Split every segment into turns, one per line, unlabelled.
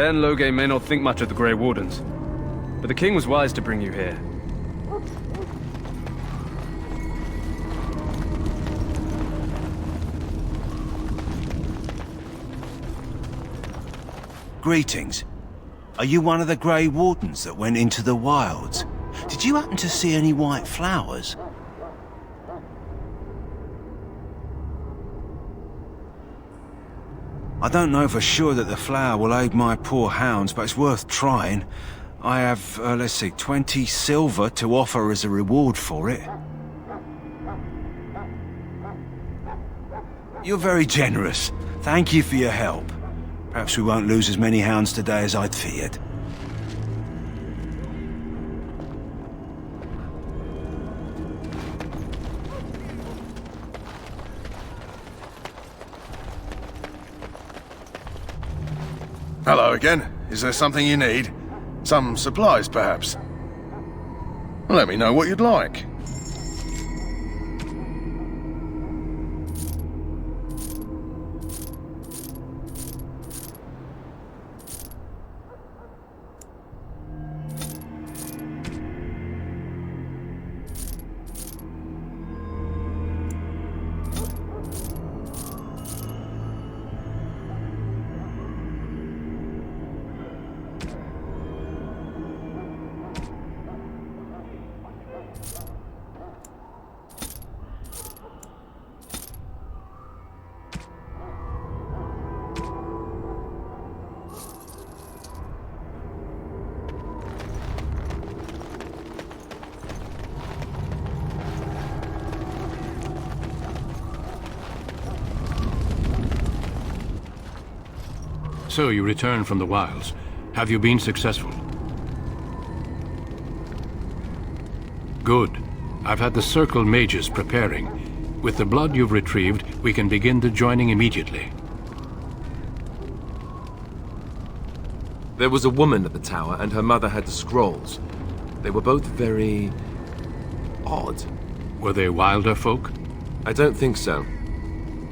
Teyrn Loghain may not think much of the Grey Wardens, but the king was wise to bring you here.
Greetings. Are you one of the Grey Wardens that went into the wilds? Did you happen to see any white flowers? I don't know for sure that the flower will aid my poor hounds, but it's worth trying. I have, let's see, 20 silver to offer as a reward for it. You're very generous. Thank you for your help. Perhaps we won't lose as many hounds today as I'd feared.
Hello again. Is there something you need? Some supplies, perhaps? Let me know what you'd like.
So you returned from the wilds. Have you been successful? Good. I've had the Circle mages preparing. With the blood you've retrieved, we can begin the joining immediately.
There was a woman at the tower, and her mother had the scrolls. They were both very... odd.
Were they wilder folk?
I don't think so.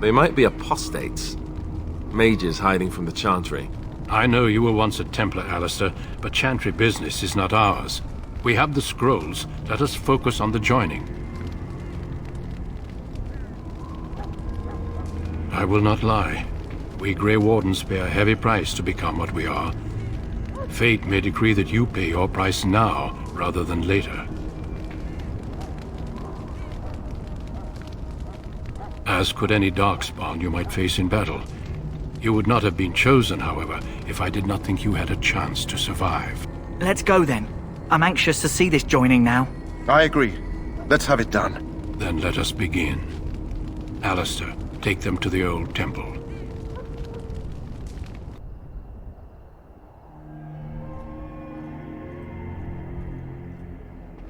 They might be apostates. Mages hiding from the Chantry.
I know you were once a Templar, Alistair, but Chantry business is not ours. We have the scrolls. Let us focus on the joining. I will not lie. We Grey Wardens pay a heavy price to become what we are. Fate may decree that you pay your price now, rather than later. As could any darkspawn you might face in battle. You would not have been chosen, however, if I did not think you had a chance to survive.
Let's go then. I'm anxious to see this joining now.
I agree. Let's have it done.
Then let us begin. Alistair, take them to the old temple.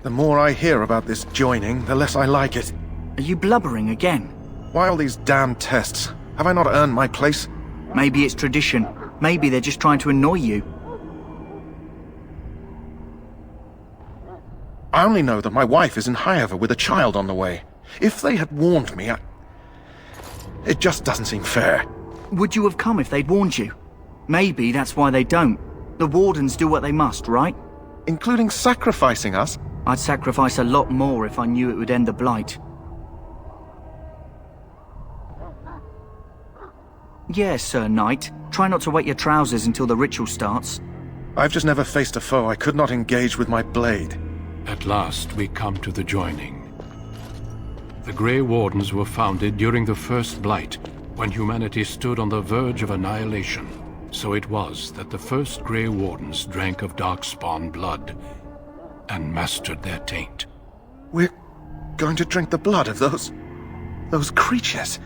The more I hear about this joining, the less I like it.
Are you blubbering again?
Why all these damn tests? Have I not earned my place?
Maybe it's tradition. Maybe they're just trying to annoy you.
I only know that my wife is in Highover with a child on the way. If they had warned me, it just doesn't seem fair.
Would you have come if they'd warned you? Maybe that's why they don't. The Wardens do what they must, right?
Including sacrificing us?
I'd sacrifice a lot more if I knew it would end the Blight. Yes, Sir Knight. Try not to wet your trousers until the ritual starts.
I've just never faced a foe I could not engage with my blade.
At last, we come to the joining. The Grey Wardens were founded during the First Blight, when humanity stood on the verge of annihilation. So it was that the first Grey Wardens drank of Darkspawn blood, and mastered their taint.
We're going to drink the blood of those creatures.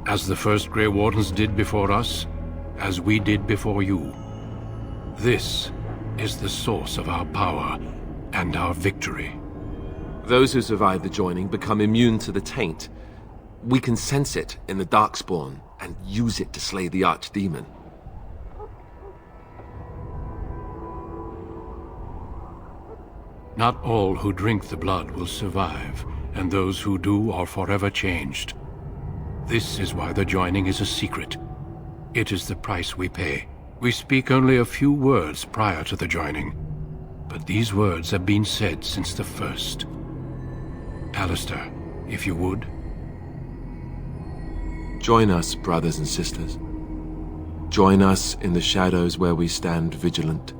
As the first Grey Wardens did before us, as we did before you. This is the source of our power and our victory.
Those who survive the joining become immune to the taint. We can sense it in the Darkspawn and use it to slay the Archdemon.
Not all who drink the blood will survive, and those who do are forever changed. This is why the joining is a secret. It is the price we pay. We speak only a few words prior to the joining, but these words have been said since the first. Alistair, if you would.
Join us, brothers and sisters. Join us in the shadows where we stand vigilant.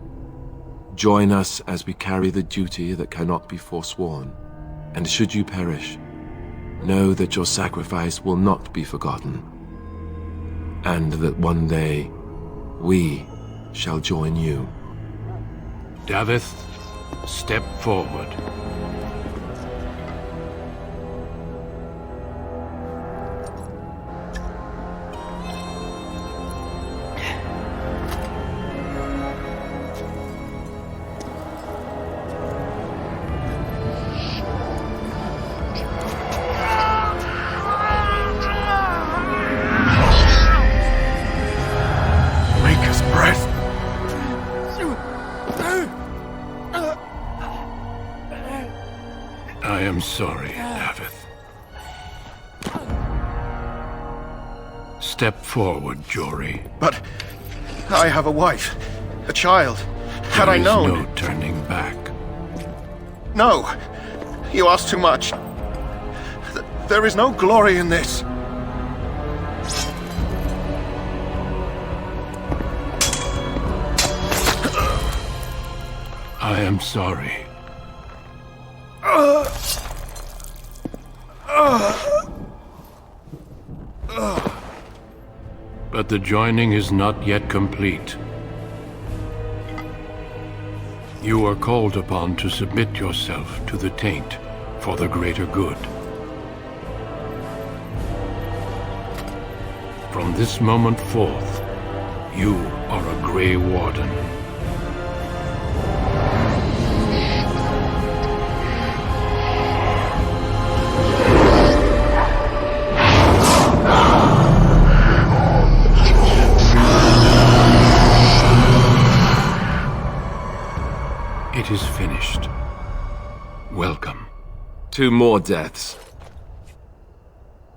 Join us as we carry the duty that cannot be forsworn. And should you perish, know that your sacrifice will not be forgotten, and that one day we shall join you.
Davith, step forward. I am sorry, Davith. Step forward, Jory.
But I have a wife, a child. Had I known...
There is no turning back.
No! You ask too much. There is no glory in this.
I am sorry. But the joining is not yet complete. You are called upon to submit yourself to the taint for the greater good. From this moment forth, you are a Grey Warden. It is finished. Welcome.
2 more deaths.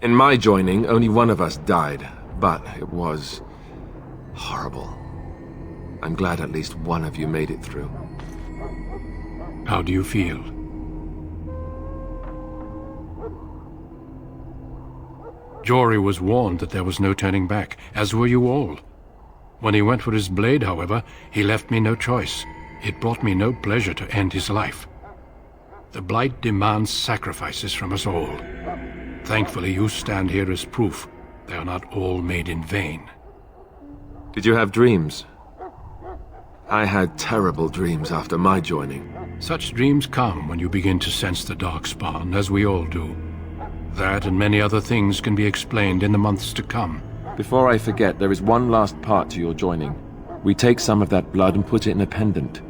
In my joining, only one of us died, but it was horrible. I'm glad at least one of you made it through.
How do you feel? Jory was warned that there was no turning back, as were you all. When he went for his blade, however, he left me no choice. It brought me no pleasure to end his life. The Blight demands sacrifices from us all. Thankfully, you stand here as proof they are not all made in vain.
Did you have dreams? I had terrible dreams after my joining.
Such dreams come when you begin to sense the Darkspawn, as we all do. That and many other things can be explained in the months to come.
Before I forget, there is one last part to your joining. We take some of that blood and put it in a pendant.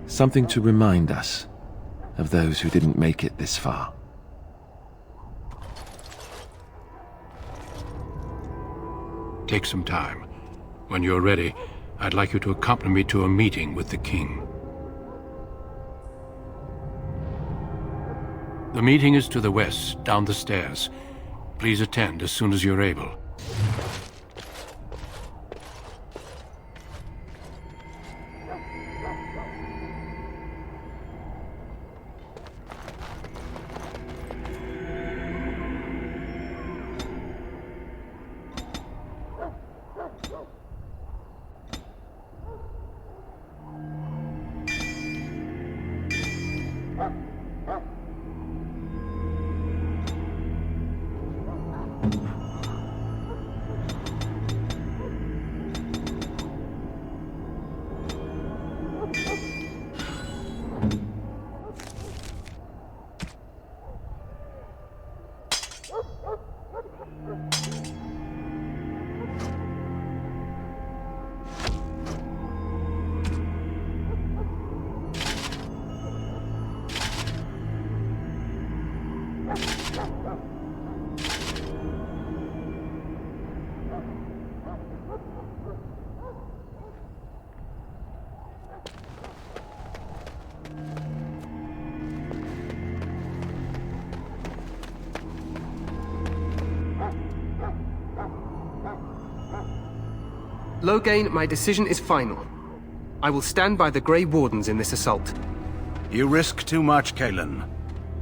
Something to remind us of those who didn't make it this far.
Take some time. When you're ready, I'd like you to accompany me to a meeting with the king. The meeting is to the west, down the stairs. Please attend as soon as you're able.
Loghain, my decision is final. I will stand by the Grey Wardens in this assault.
You risk too much, Kalen.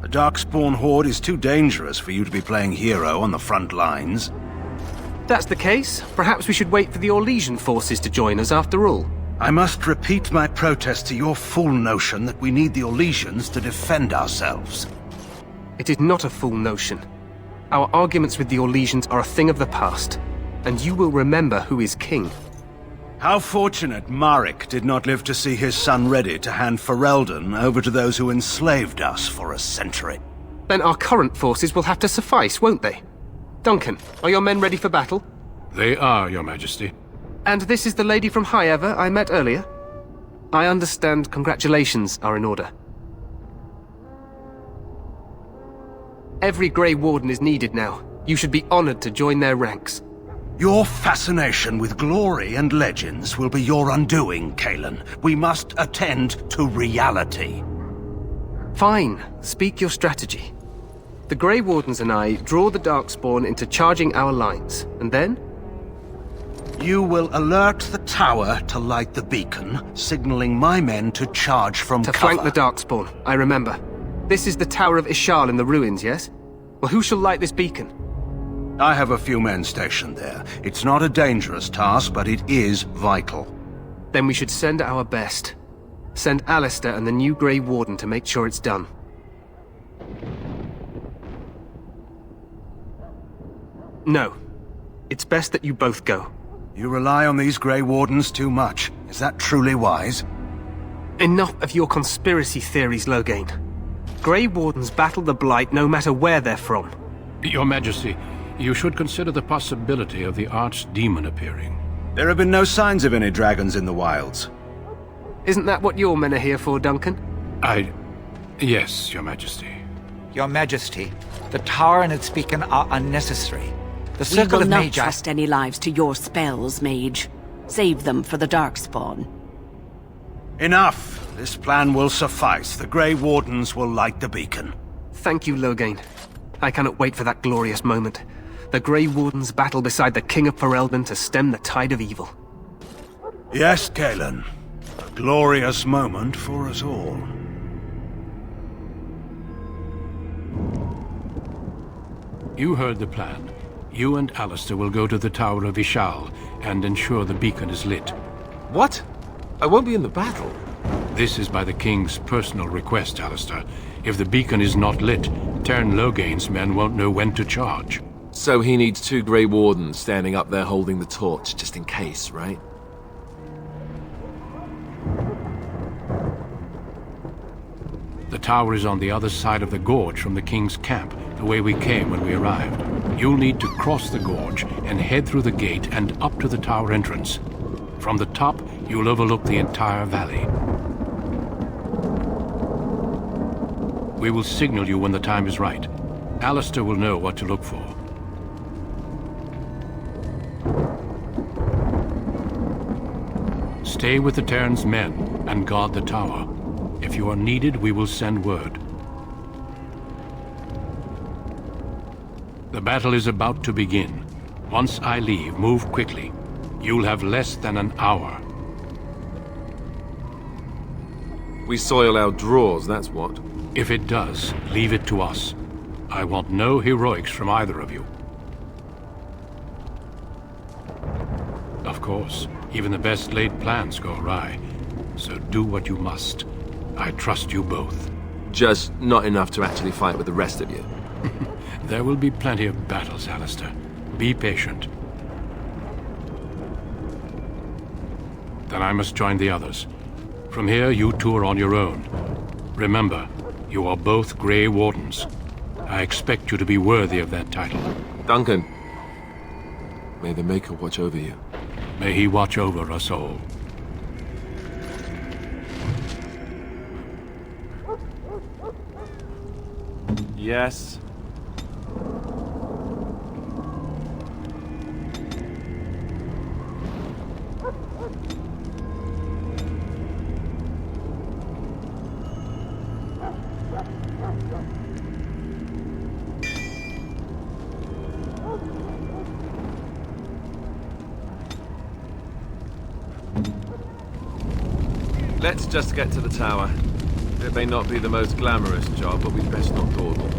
The Darkspawn Horde is too dangerous for you to be playing hero on the front lines.
That's the case. Perhaps we should wait for the Orlesian forces to join us after all.
I must repeat my protest to your fool notion that we need the Orlesians to defend ourselves.
It is not a fool notion. Our arguments with the Orlesians are a thing of the past, and you will remember who is king.
How fortunate Marek did not live to see his son ready to hand Ferelden over to those who enslaved us for a century.
Then our current forces will have to suffice, won't they? Duncan, are your men ready for battle?
They are, Your Majesty.
And this is the lady from Highever I met earlier? I understand congratulations are in order. Every Grey Warden is needed now. You should be honored to join their ranks.
Your fascination with glory and legends will be your undoing, Kalen. We must attend to reality.
Fine. Speak your strategy. The Grey Wardens and I draw the Darkspawn into charging our lines, and then?
You will alert the tower to light the beacon, signaling my men to charge from
To
cover.
flank the Darkspawn, I remember. This is the Tower of Ishal in the ruins, yes? Well, who shall light this beacon?
I have a few men stationed there. It's not a dangerous task, but it is vital.
Then we should send our best. Send Alistair and the new Grey Warden to make sure it's done. No. It's best that you both go.
You rely on these Grey Wardens too much. Is that truly wise?
Enough of your conspiracy theories, Loghain. Grey Wardens battle the Blight no matter where they're from.
Your Majesty, you should consider the possibility of the Archdemon appearing.
There have been no signs of any dragons in the wilds.
Isn't that what your men are here for, Duncan?
Yes, Your Majesty.
Your Majesty, the tower and its beacon are unnecessary. The
We
circle
will
of
not
Magi...
trust any lives to your spells, Mage. Save them for the Darkspawn.
Enough! This plan will suffice. The Grey Wardens will light the beacon.
Thank you, Loghain. I cannot wait for that glorious moment. The Grey Wardens battle beside the King of Ferelden to stem the tide of evil.
Yes, Kalen. A glorious moment for us all.
You heard the plan. You and Alistair will go to the Tower of Ishal and ensure the beacon is lit.
What? I won't be in the battle.
This is by the King's personal request, Alistair. If the beacon is not lit, Tern Loghain's men won't know when to charge.
So he needs 2 Grey Wardens standing up there holding the torch, just in case, right?
The tower is on the other side of the gorge from the King's camp, the way we came when we arrived. You'll need to cross the gorge and head through the gate and up to the tower entrance. From the top, you'll overlook the entire valley. We will signal you when the time is right. Alistair will know what to look for. Stay with the Terran's men and guard the tower. If you are needed, we will send word. The battle is about to begin. Once I leave, move quickly. You'll have less than an hour.
We soil our drawers, that's what.
If it does, leave it to us. I want no heroics from either of you. Of course, even the best laid plans go awry. So do what you must. I trust you both.
Just not enough to actually fight with the rest of you.
There will be plenty of battles, Alistair. Be patient. Then I must join the others. From here, you two are on your own. Remember, you are both Grey Wardens. I expect you to be worthy of that title.
Duncan, may the Maker watch over you.
May he watch over us all.
Yes. Let's just get to the tower. It may not be the most glamorous job, but we'd best not dawdle.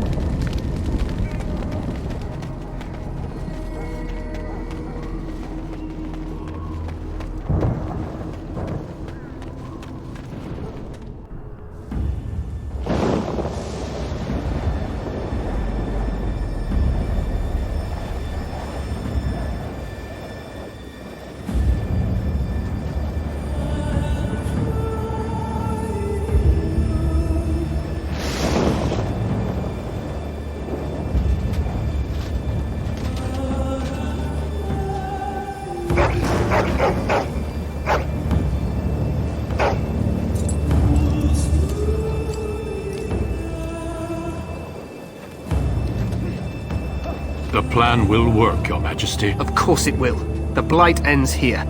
The plan will work, Your Majesty.
Of course it will. The Blight ends here.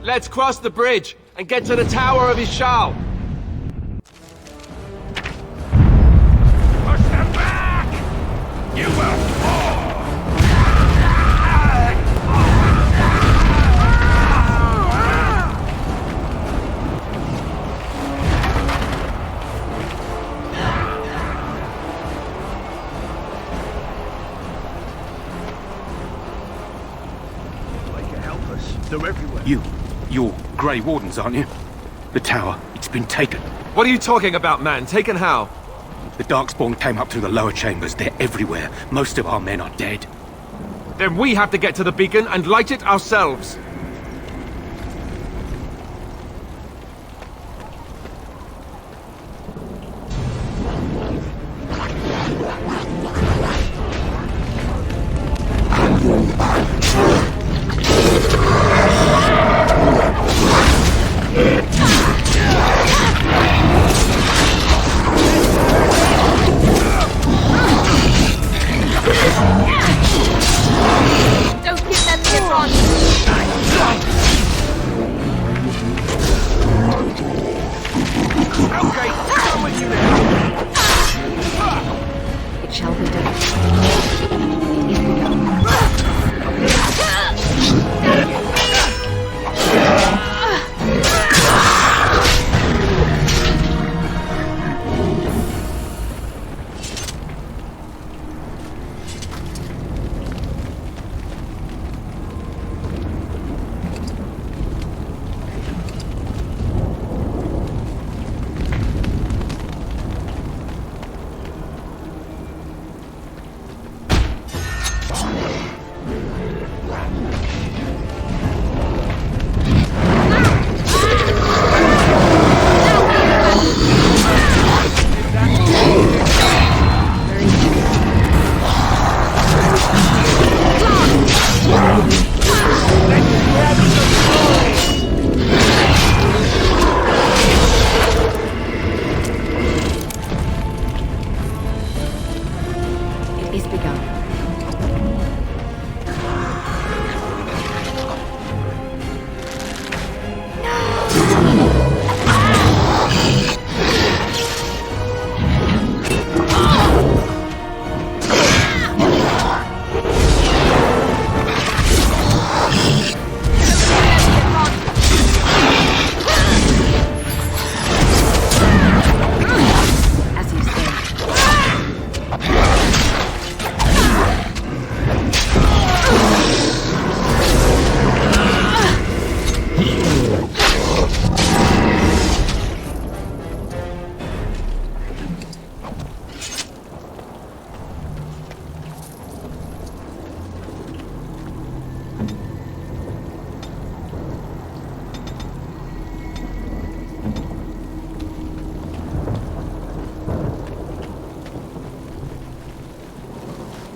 Let's cross the bridge and get to the Tower of Ishal.
Push them back! You will fall!
They can help us. They're everywhere. You're Grey Wardens, aren't you? The tower, it's been taken.
What are you talking about, man? Taken how?
The Darkspawn came up through the lower chambers. They're everywhere. Most of our men are dead.
Then we have to get to the beacon and light it ourselves.
Don't give them the advantage.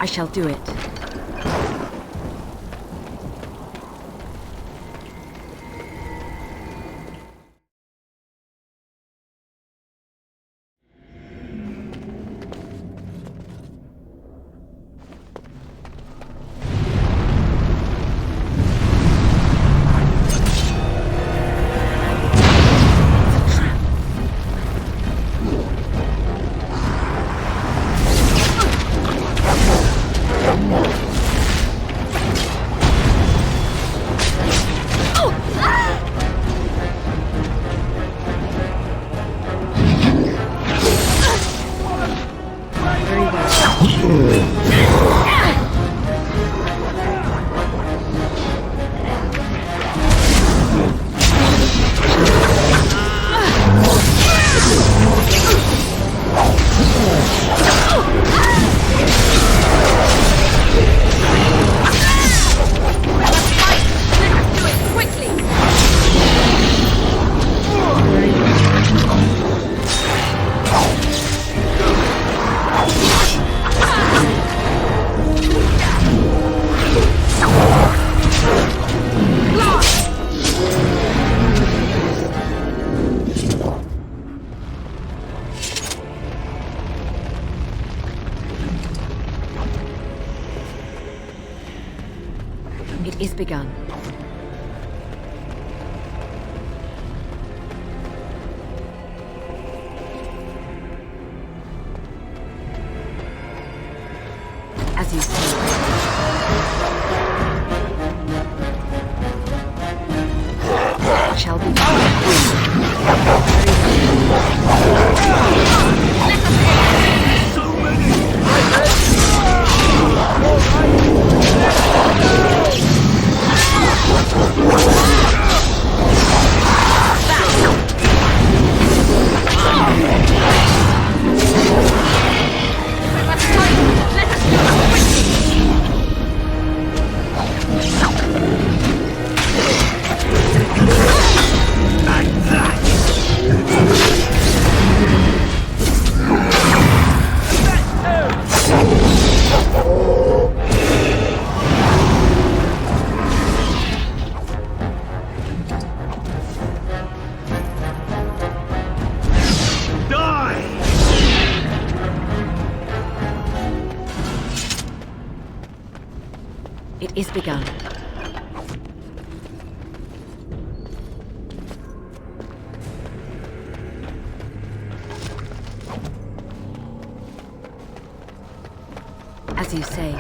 I shall do it. It is begun. As you say. It shall be It is begun. As you say.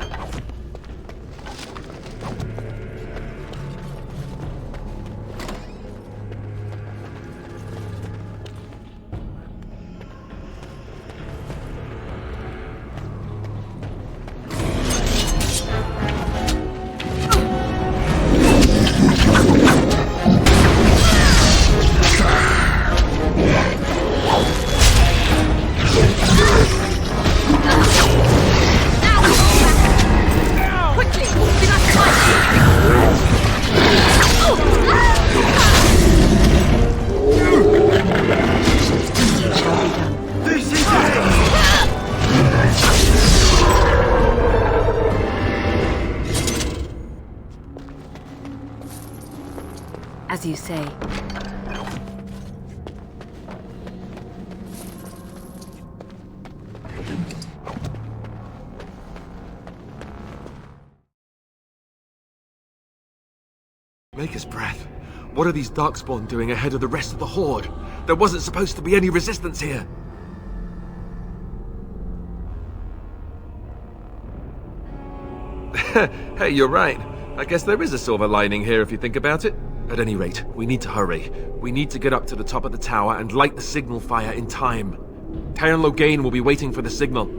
As you say.
Maker's breath. What are these Darkspawn doing ahead of the rest of the Horde? There wasn't supposed to be any resistance here. Hey, you're right. I guess there is a silver lining here if you think about it. At any rate, we need to hurry. We need to get up to the top of the tower and light the signal fire in time. Taron Logain will be waiting for the signal.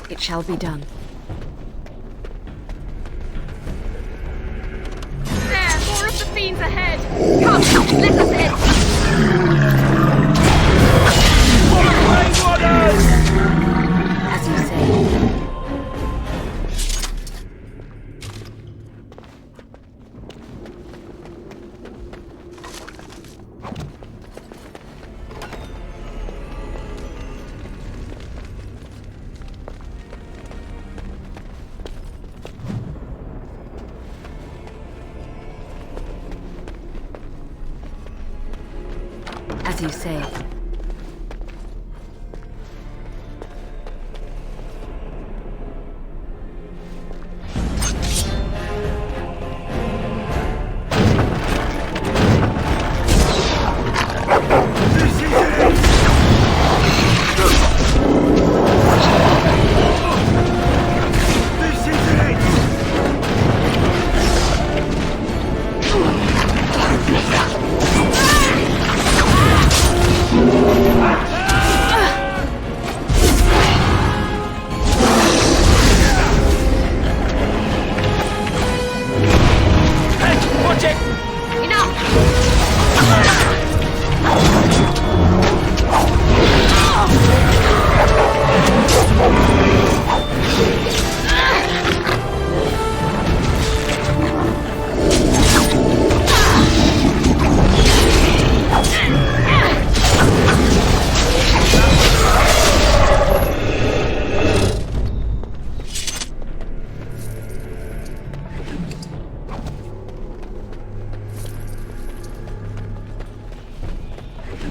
It shall be done.
More of the fiends ahead! Come, let us in!
As you say. As you say.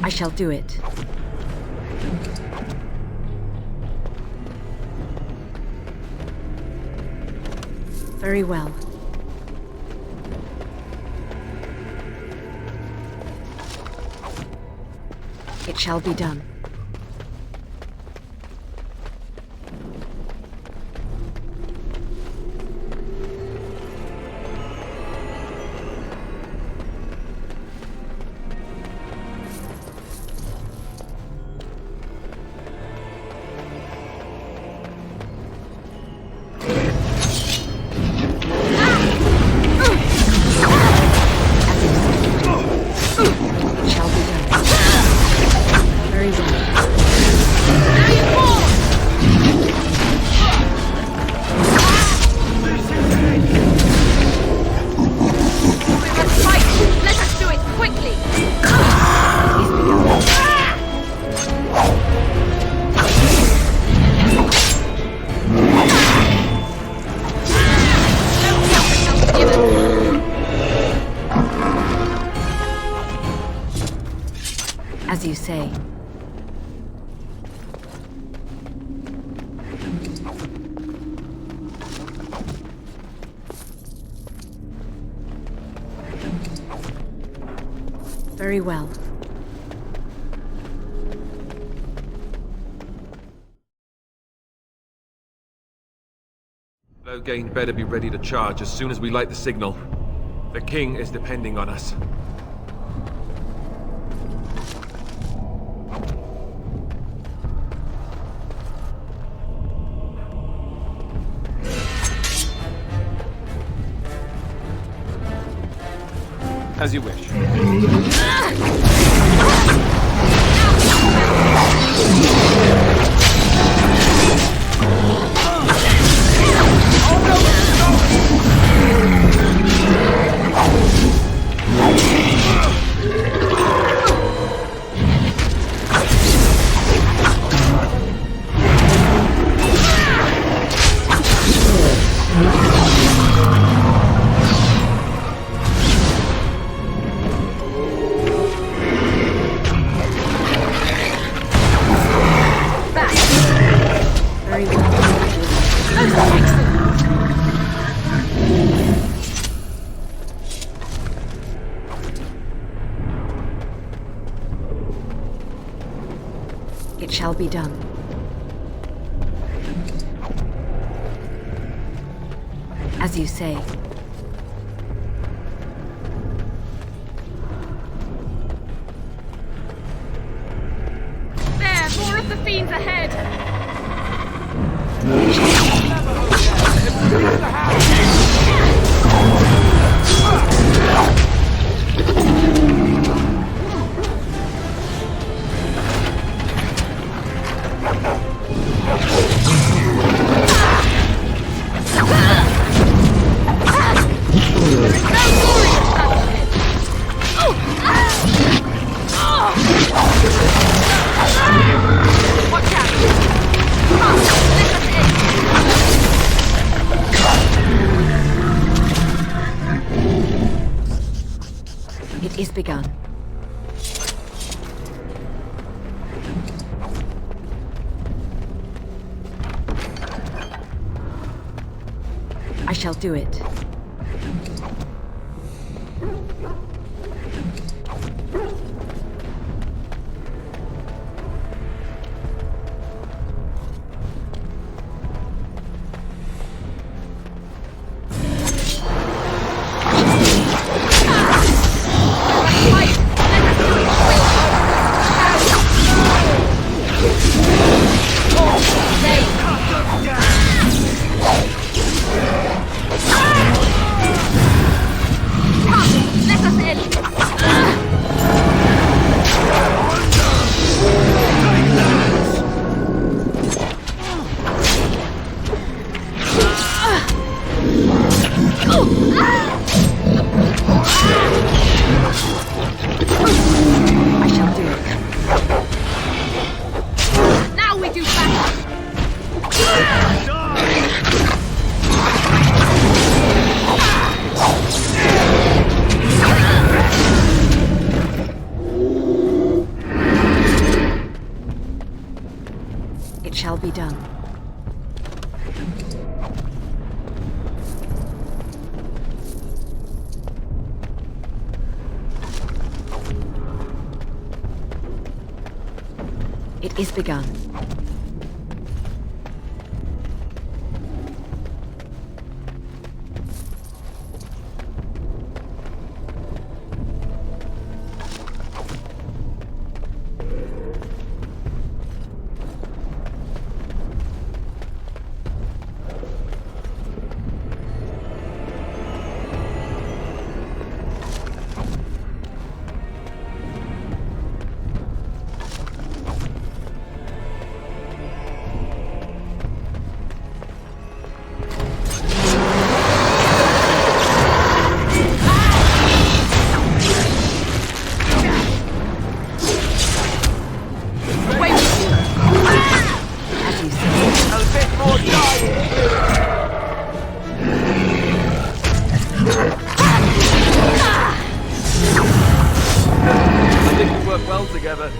I shall do it. Very well. It shall be done. As you say. Very well.
Loghain better be ready to charge as soon as we light the signal. The king is depending on us. As you wish.
It shall be done. As you say.
There, more of the fiends ahead!
It is begun. shall do it. It shall be done. It is begun.
Together.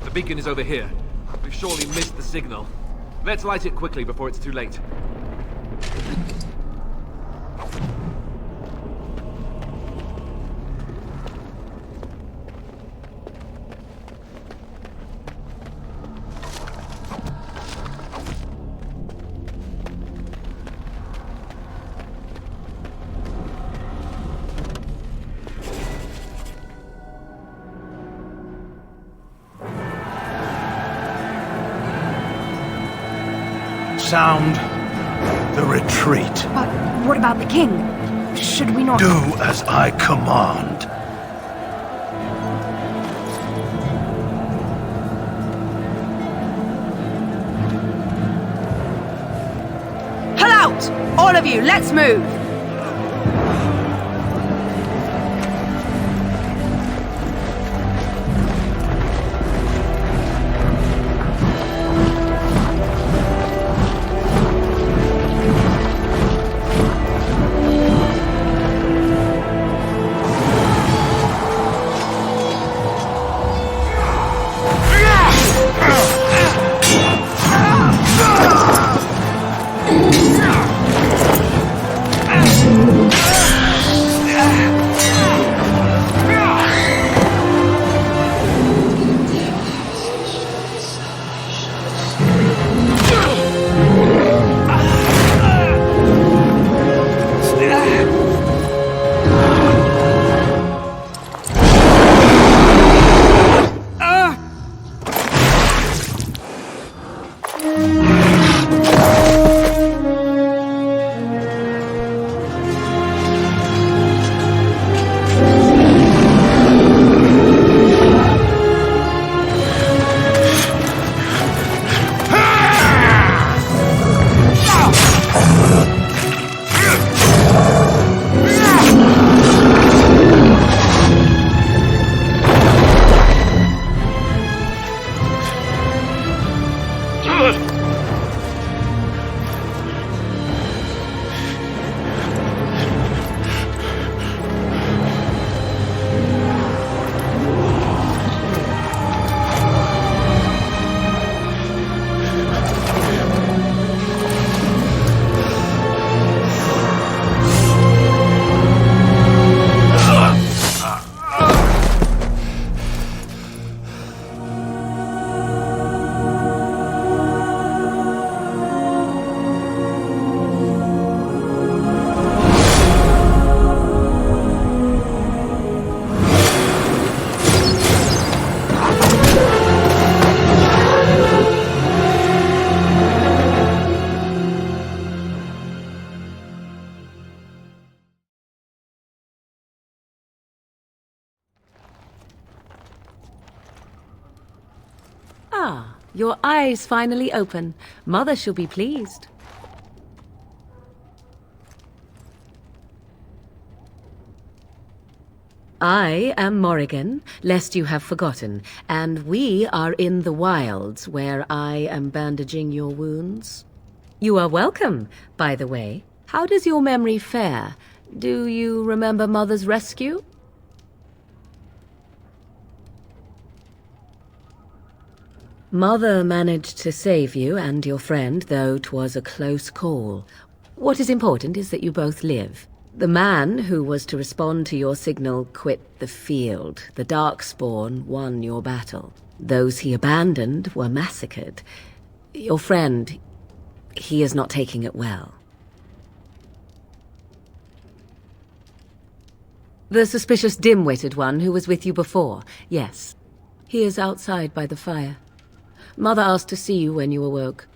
The beacon is over here. We've surely missed the signal. Let's light it quickly before it's too late.
Sound
the retreat.
But what about the king? Should we not...
Do as I command.
Pull out! All of you, let's move!
Ah, your eyes finally open. Mother shall be pleased. I am Morrigan, lest you have forgotten, and we are in the wilds where I am bandaging your wounds. You are welcome, by the way. How does your memory fare? Do you remember Mother's rescue? Mother managed to save you and your friend, though 'twas a close call. What is important is that you both live. The man who was to respond to your signal quit the field. The Darkspawn won your battle. Those he abandoned were massacred. Your friend, he is not taking it well. The suspicious dim-witted one who was with you before, yes. He is outside by the fire. Mother asked to see you when you awoke.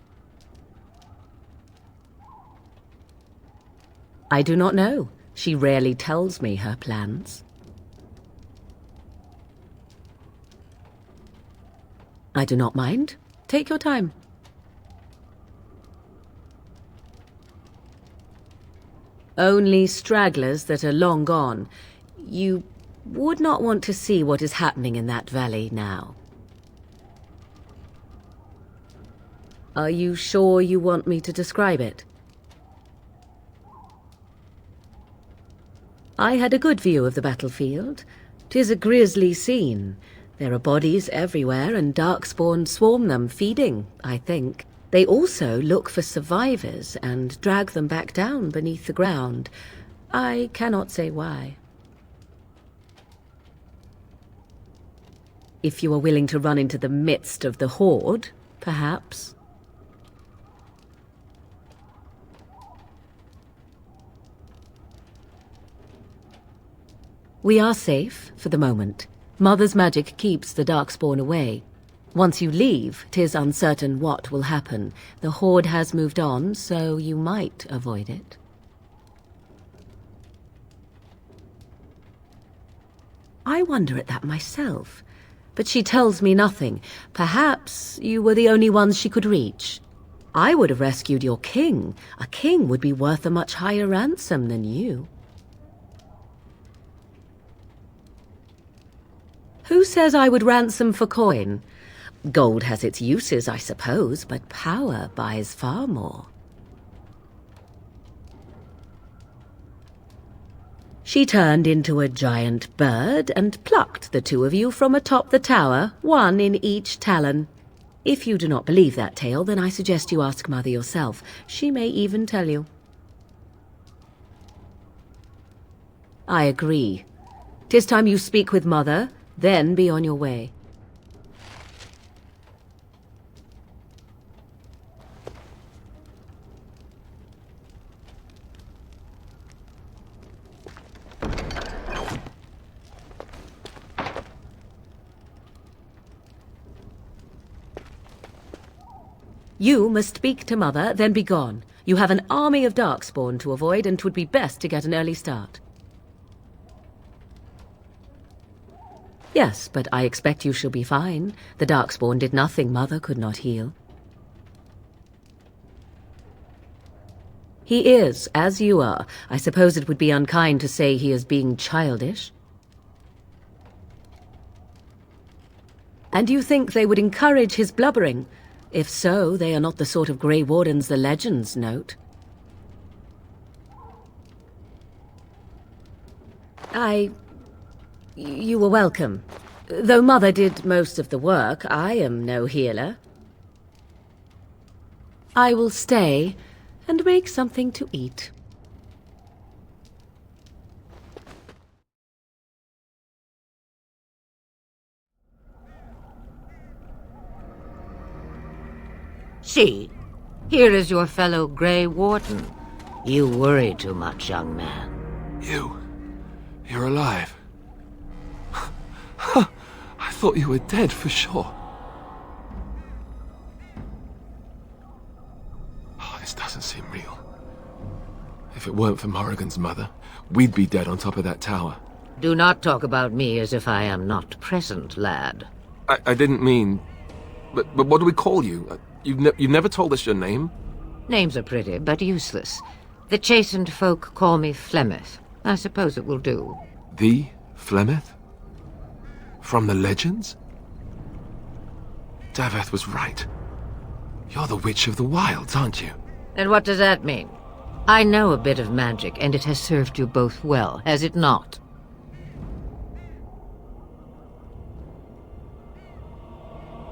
I do not know. She rarely tells me her plans. I do not mind. Take your time. Only stragglers that are long gone. You would not want to see what is happening in that valley now. Are you sure you want me to describe it? I had a good view of the battlefield. 'Tis a grisly scene. There are bodies everywhere, and Darkspawn swarm them, feeding, I think. They also look for survivors and drag them back down beneath the ground. I cannot say why. If you are willing to run into the midst of the horde, perhaps. We are safe, for the moment. Mother's magic keeps the Darkspawn away. Once you leave, 'tis uncertain what will happen. The Horde has moved on, so you might avoid it. I wonder at that myself, but she tells me nothing. Perhaps you were the only ones she could reach. I would have rescued your king. A king would be worth a much higher ransom than you. Who says I would ransom for coin? Gold has its uses, I suppose, but power buys far more. She turned into a giant bird and plucked the two of you from atop the tower, one in each talon. If you do not believe that tale, then I suggest you ask Mother yourself. She may even tell you. I agree. 'Tis time you speak with Mother, then be on your way. You must speak to Mother, then be gone. You have an army of Darkspawn to avoid, and 'twould be best to get an early start. Yes, but I expect you shall be fine. The Darkspawn did nothing Mother could not heal. He is, as you are. I suppose it would be unkind to say he is being childish. And you think they would encourage his blubbering? If so, they are not the sort of Grey Wardens the legends note. You were welcome. Though Mother did most of the work, I am no healer. I will stay and make something to eat.
See, here is your fellow Grey Warden. You worry too much, young man.
You're alive. I thought you were dead for sure. Oh, this doesn't seem real. If it weren't for Morrigan's mother, we'd be dead on top of that tower.
Do not talk about me as if I am not present, lad.
I didn't mean... But what do we call you? You've never told us your name?
Names are pretty, but useless. The chastened folk call me Flemeth. I suppose it will do.
The Flemeth? From the legends? Daveth was right. You're the Witch of the Wilds, aren't you?
And what does that mean? I know a bit of magic, and it has served you both well, has it not?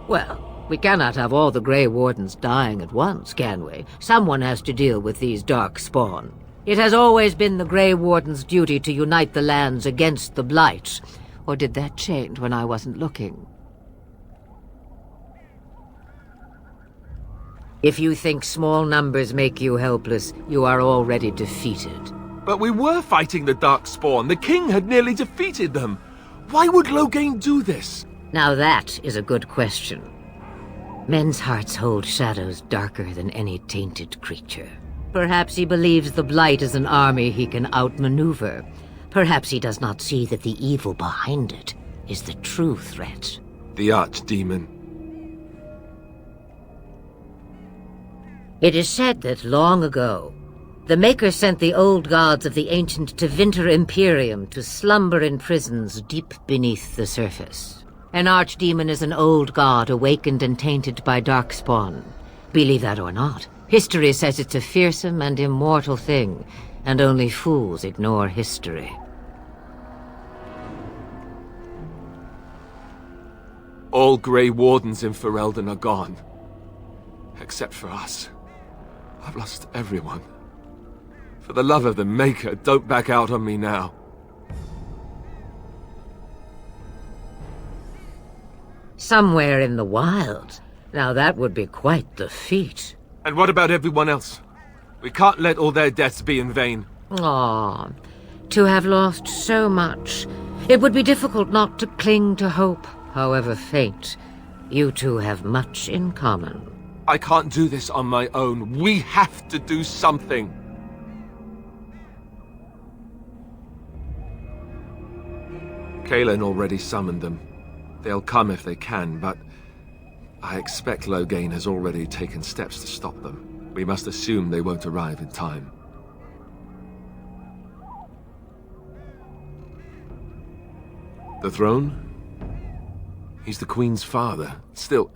Well, we cannot have all the Grey Wardens dying at once, can we? Someone has to deal with these Darkspawn. It has always been the Grey Warden's duty to unite the lands against the Blight. Or did that change when I wasn't looking? If you think small numbers make you helpless, you are already defeated.
But we were fighting the Darkspawn. The king had nearly defeated them. Why would Loghain do this?
Now that is a good question. Men's hearts hold shadows darker than any tainted creature. Perhaps he believes the Blight is an army he can outmaneuver. Perhaps he does not see that the evil behind it is the true threat.
The Archdemon.
It is said that long ago, the Maker sent the old gods of the ancient Tevinter Imperium to slumber in prisons deep beneath the surface. An Archdemon is an old god awakened and tainted by Darkspawn. Believe that or not, history says it's a fearsome and immortal thing, and only fools ignore history.
All Grey Wardens in Ferelden are gone. Except for us. I've lost everyone. For the love of the Maker, don't back out on me now.
Somewhere in the wilds. Now that would be quite the feat.
And what about everyone else? We can't let all their deaths be in vain.
Ah, to have lost so much, it would be difficult not to cling to hope, however faint. You two have much in common.
I can't do this on my own. We have to do something. Kaelin already summoned them. They'll come if they can, but I expect Loghain has already taken steps to stop them. We must assume they won't arrive in time. The throne? He's the Queen's father. Still,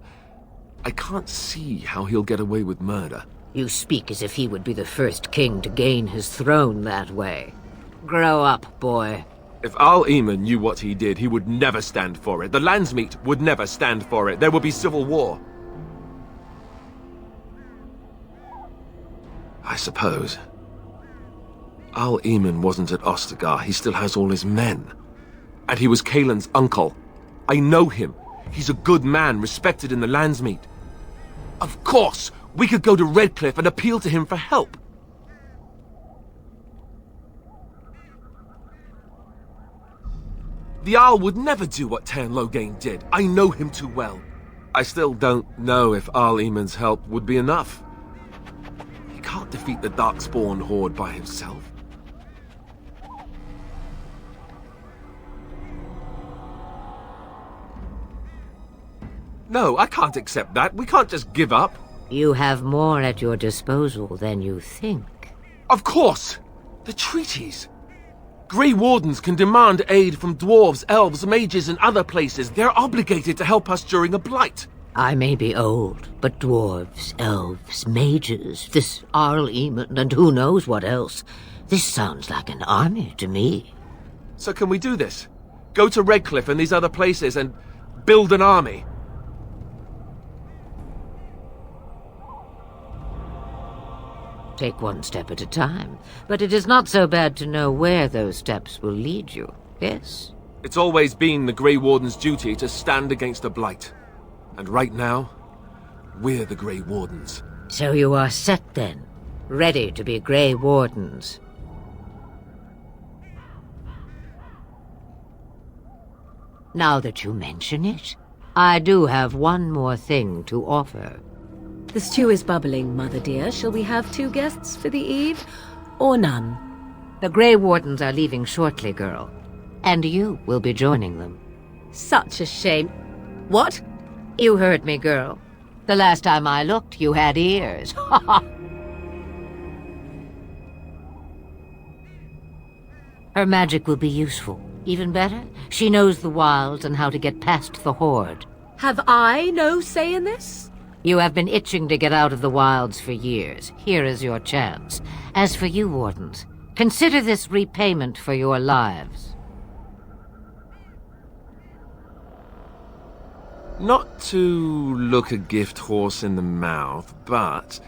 I can't see how he'll get away with murder.
You speak as if he would be the first king to gain his throne that way. Grow up, boy.
If Al-Eamon knew what he did, he would never stand for it. The Landsmeet would never stand for it. There would be civil war. I suppose. Al-Eamon wasn't at Ostagar. He still has all his men. And he was Kaelin's uncle. I know him. He's a good man, respected in the Landsmeet. Of course, we could go to Redcliffe and appeal to him for help. The Jarl would never do what Tairn Loghain did. I know him too well. I still don't know if Al-Eamon's help would be enough. He can't defeat the Darkspawn horde by himself. No, I can't accept that. We can't just give up.
You have more at your disposal than you think.
Of course! The treaties! Grey Wardens can demand aid from dwarves, elves, mages, and other places. They're obligated to help us during a blight.
I may be old, but dwarves, elves, mages, this Al-Eamon, and who knows what else. This sounds like an army to me.
So can we do this? Go to Redcliffe and these other places and build an army?
Take one step at a time, but it is not so bad to know where those steps will lead you, yes?
It's always been the Grey Warden's duty to stand against a blight. And right now, we're the Grey Wardens.
So you are set then, ready to be Grey Wardens. Now that you mention it, I do have one more thing to offer.
The stew is bubbling, Mother dear. Shall we have 2 guests for the eve, or none?
The Grey Wardens are leaving shortly, girl. And you will be joining them.
Such a shame. What?
You heard me, girl. The last time I looked, you had ears. Her magic will be useful. Even better, she knows the wilds and how to get past the horde.
Have I no say in this?
You have been itching to get out of the wilds for years. Here is your chance. As for you, Wardens, consider this repayment for your lives.
Not to look a gift horse in the mouth, but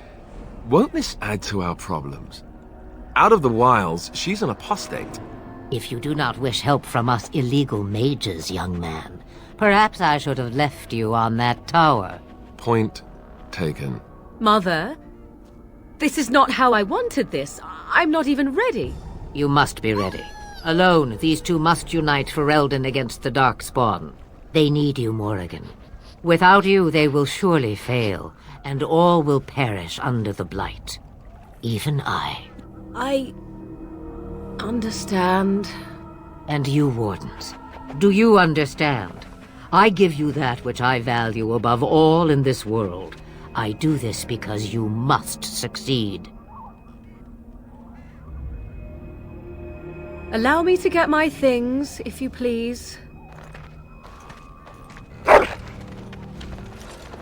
won't this add to our problems? Out of the wilds, she's an apostate.
If you do not wish help from us illegal mages, young man, perhaps I should have left you on that tower.
Point taken.
Mother, this is not how I wanted this. I'm not even ready.
You must be ready. Alone, these two must unite for Eldon against the Darkspawn. They need you, Morrigan. Without you, they will surely fail, and all will perish under the Blight. Even I.
I understand.
And you, Wardens, do you understand? I give you that which I value above all in this world. I do this because you must succeed.
Allow me to get my things, if you please.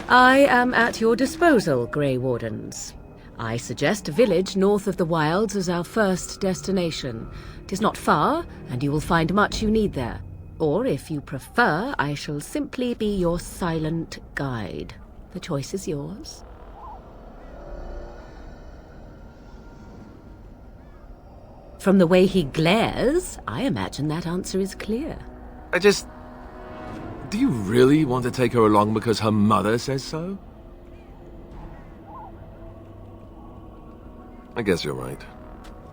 I am at your disposal, Grey Wardens. I suggest a village north of the wilds as our first destination. 'Tis not far, and you will find much you need there. Or, if you prefer, I shall simply be your silent guide. The choice is yours. From the way he glares, I imagine that answer is clear.
Do you really want to take her along because her mother says so? I guess you're right.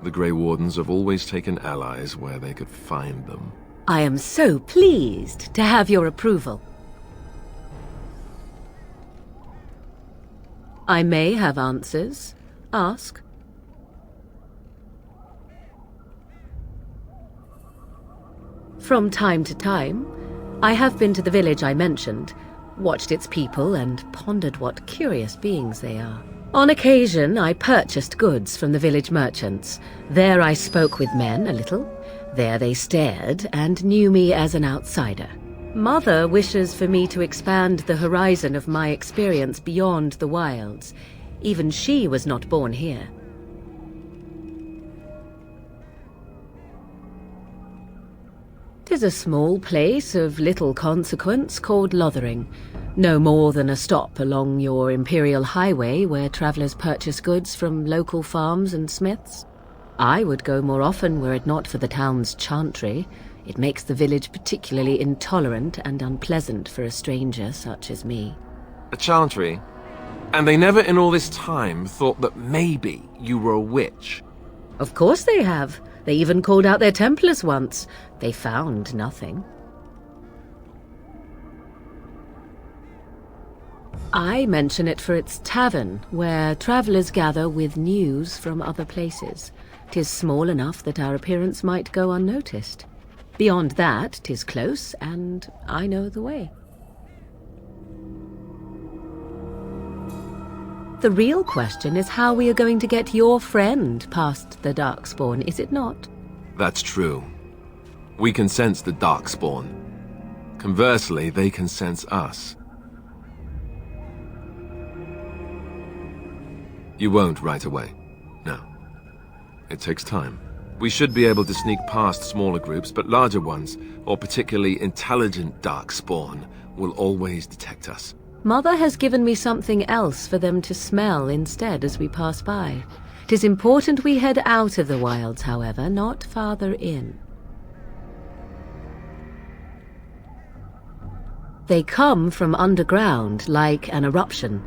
The Grey Wardens have always taken allies where they could find them.
I am so pleased to have your approval. I may have answers. Ask. From time to time, I have been to the village I mentioned, watched its people, and pondered what curious beings they are. On occasion, I purchased goods from the village merchants. There I spoke with men a little. There they stared and knew me as an outsider. Mother wishes for me to expand the horizon of my experience beyond the wilds. Even she was not born here. Tis a small place of little consequence called Lothering. No more than a stop along your Imperial highway where travelers purchase goods from local farms and smiths. I would go more often were it not for the town's chantry. It makes the village particularly intolerant and unpleasant for a stranger such as me.
A chantry? And they never in all this time thought that maybe you were a witch?
Of course they have. They even called out their Templars once. They found nothing. I mention it for its tavern, where travellers gather with news from other places. 'Tis small enough that our appearance might go unnoticed. Beyond that, 'tis close, and I know the way. The real question is how we are going to get your friend past the Darkspawn, is it not?
That's true. We can sense the Darkspawn. Conversely, they can sense us. You won't right away. No. It takes time. We should be able to sneak past smaller groups, but larger ones, or particularly intelligent Darkspawn, will always detect us.
Mother has given me something else for them to smell instead as we pass by. 'Tis important we head out of the wilds, however, not farther in. They come from underground, like an eruption.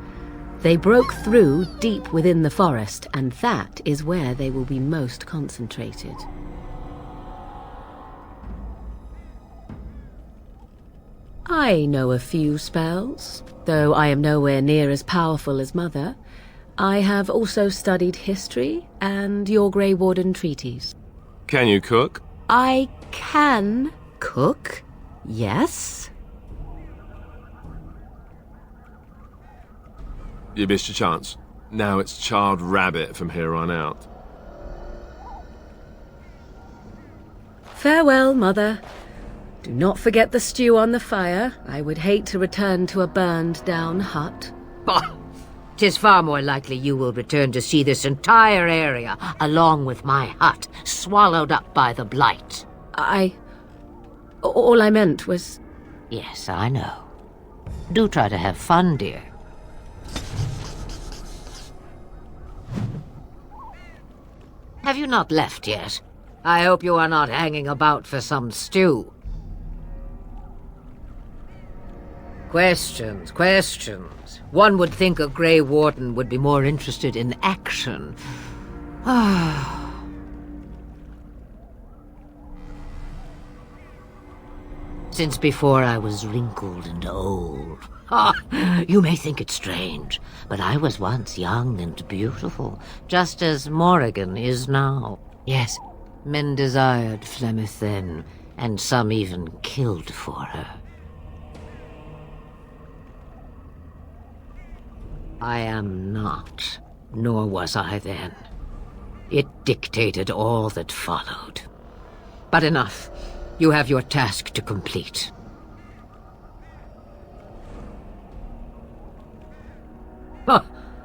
They broke through deep within the forest, and that is where they will be most concentrated. I know a few spells, though I am nowhere near as powerful as Mother. I have also studied history and your Grey Warden treaties.
Can you cook?
I can cook, yes.
You missed your chance. Now it's charred rabbit from here on out.
Farewell, Mother. Do not forget the stew on the fire. I would hate to return to a burned-down hut.
Bah! 'Tis far more likely you will return to see this entire area, along with my hut, swallowed up by the blight.
All I meant was...
Yes, I know. Do try to have fun, dear. Have you not left yet? I hope you are not hanging about for some stew. Questions, questions. One would think a Grey Warden would be more interested in action. Since before I was wrinkled and old. You may think it strange, but I was once young and beautiful, just as Morrigan is now. Yes, men desired Flemeth then, and some even killed for her. I am not, nor was I then. It dictated all that followed. But enough. You have your task to complete.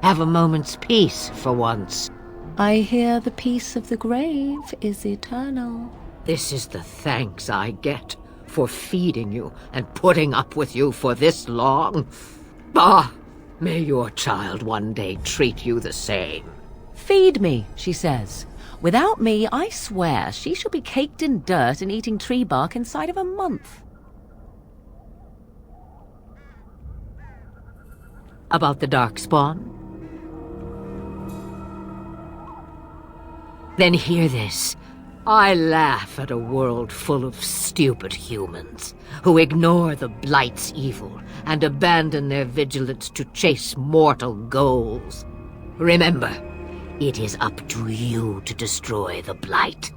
Have a moment's peace for once.
I hear the peace of the grave is eternal.
This is the thanks I get for feeding you and putting up with you for this long. Bah! May your child one day treat you the same.
Feed me, she says. Without me, I swear, she shall be caked in dirt and eating tree bark inside of a month.
About the Darkspawn? Then hear this. I laugh at a world full of stupid humans who ignore the Blight's evil and abandon their vigilance to chase mortal goals. Remember, it is up to you to destroy the Blight.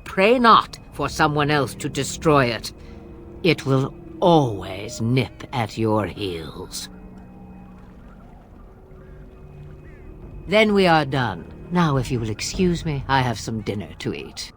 Pray not for someone else to destroy it. It will always nip at your heels. Then we are done. Now, if you will excuse me, I have some dinner to eat.